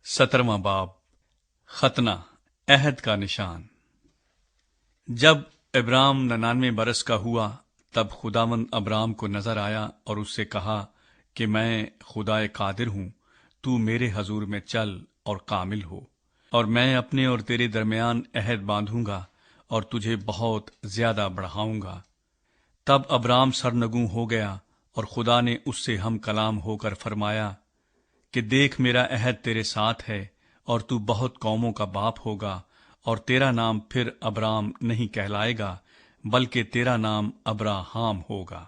17वां बाब खतना अहद का निशान। जब इब्राम 99 बरस का हुआ तब खुदावंद अब्राम को नजर आया और उससे कहा कि मैं खुदाए कादिर हूं, तू मेरे हजूर में चल और कामिल हो, और मैं अपने और तेरे दरमियान अहद बांधूंगा और तुझे बहुत ज्यादा बढ़ाऊंगा। तब अब्राम सरनगू हो गया और खुदा ने उससे हम कलाम होकर फरमाया कि देख, मेरा अहद तेरे साथ है और तू बहुत कौमों का बाप होगा, और तेरा नाम फिर अब्राम नहीं कहलाएगा बल्कि तेरा नाम अब्राहाम होगा,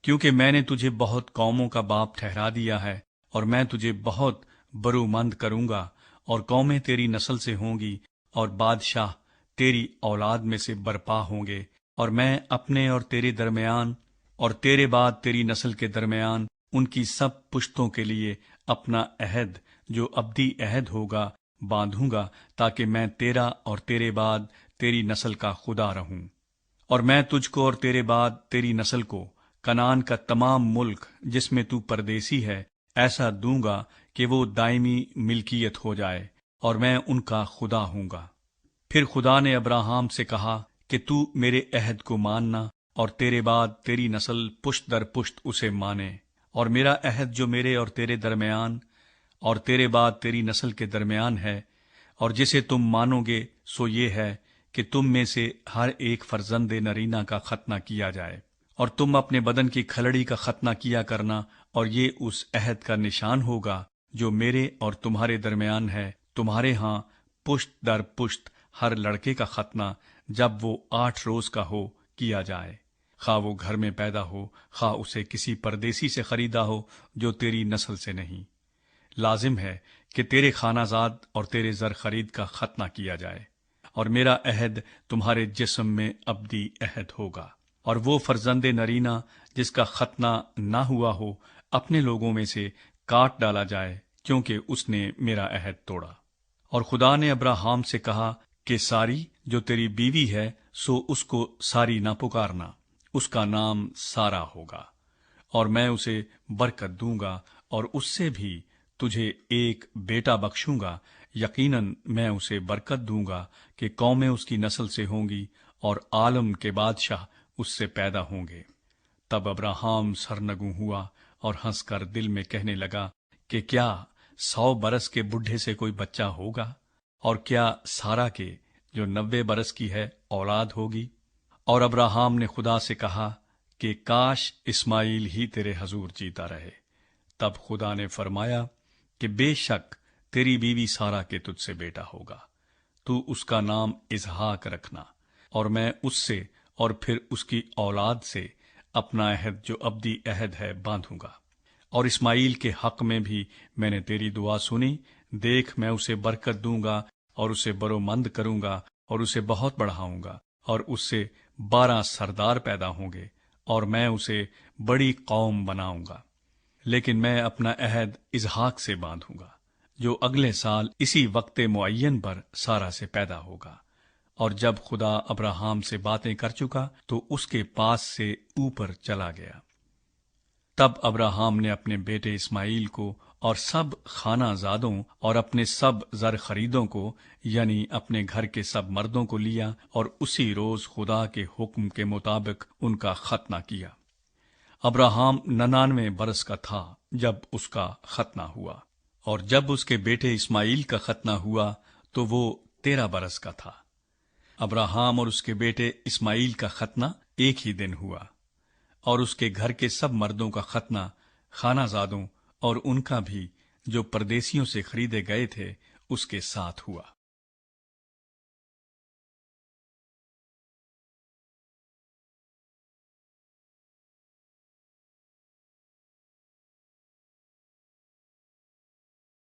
क्योंकि मैंने तुझे बहुत कौमों का बाप ठहरा दिया है, और मैं तुझे बहुत बरूमंद करूंगा, और कौमें तेरी नस्ल से होंगी और बादशाह तेरी औलाद में से बरपा होंगे, और मैं अपने और तेरे दरमियान और तेरे बाद तेरी नस्ल के दरमियान उनकी सब पुश्तों के लिए अपना अहद जो अब्दी अहद होगा बांधूंगा, ताकि मैं तेरा और तेरे बाद तेरी नस्ल का खुदा रहूं। और मैं तुझको और तेरे बाद तेरी नस्ल को कनान का तमाम मुल्क जिसमें तू परदेसी है ऐसा दूंगा कि वो दायमी मिल्कियत हो जाए, और मैं उनका खुदा हूंगा। फिर खुदा ने अब्राहम से कहा कि तू मेरे अहद को मानना और तेरे बाद तेरी नस्ल पुश्त दर पुश्त उसे माने, और मेरा अहद जो मेरे और तेरे दरमियान और तेरे बाद तेरी नस्ल के दरमियान है और जिसे तुम मानोगे सो ये है कि तुम में से हर एक फर्जंद नरीना का खतना किया जाए, और तुम अपने बदन की खलड़ी का खतना किया करना, और ये उस अहद का निशान होगा जो मेरे और तुम्हारे दरमियान है। तुम्हारे हां पुश्त दर पुश्त हर लड़के का खतना जब वो 8 रोज का हो किया जाए, खा वो घर में पैदा हो, खा उसे किसी परदेसी से खरीदा हो जो तेरी नस्ल से नहीं। लाजिम है कि तेरे खानाजाद और तेरे जर खरीद का खतना किया जाए, और मेरा अहद तुम्हारे जिस्म में अब्दी अहद होगा। और वो फर्जंदे नरीना जिसका खतना ना हुआ हो अपने लोगों में से काट डाला जाए, क्योंकि उसने मेरा अहद तोड़ा। और खुदा ने अब्राहम से कहा कि सारी जो तेरी बीवी है सो उसको सारी ना पुकारना, उसका नाम सारा होगा, और मैं उसे बरकत दूंगा और उससे भी तुझे एक बेटा बख्शूंगा। यकीनन मैं उसे बरकत दूंगा कि कौमें उसकी नस्ल से होंगी और आलम के बादशाह उससे पैदा होंगे। तब अब्राहम सरनगू हुआ और हंसकर दिल में कहने लगा कि क्या 100 बरस के बुढ़े से कोई बच्चा होगा, और क्या सारा के जो 90 बरस की है औलाद होगी। और अब्राहम ने खुदा से कहा कि काश इस्माइल ही तेरे हजूर जीता रहे। तब खुदा ने फरमाया कि बेशक तेरी बीवी सारा के तुझसे बेटा होगा, तू उसका नाम इसहाक रखना, और मैं उससे और फिर उसकी औलाद से अपना अहद जो अब्दी अहद है बांधूंगा। और इस्माइल के हक में भी मैंने तेरी दुआ सुनी। देख, मैं उसे बरकत दूंगा और उसे बरोमंद करूंगा और उसे बहुत बढ़ाऊंगा, और उससे 12 सरदार पैदा होंगे, और मैं उसे बड़ी कौम बनाऊंगा। लेकिन मैं अपना अहद इसहाक से बांधूंगा जो अगले साल इसी वक्त मुअय्यन पर सारा से पैदा होगा। और जब खुदा अब्राहम से बातें कर चुका तो उसके पास से ऊपर चला गया। तब अब्राहम ने अपने बेटे इस्माइल को और सब खानाजादों और अपने सब जर खरीदों को, यानी अपने घर के सब मर्दों को लिया, और उसी रोज खुदा के हुक्म के मुताबिक उनका खतना किया। अब्राहम 99 बरस का था जब उसका खतना हुआ, और जब उसके बेटे इस्माइल का खतना हुआ तो वो 13 बरस का था। अब्राहम और उसके बेटे इस्माइल का खतना एक ही दिन हुआ, और उसके घर के सब मर्दों का खतना खानाजादों और उनका भी जो परदेसियों से खरीदे गए थे उसके साथ हुआ।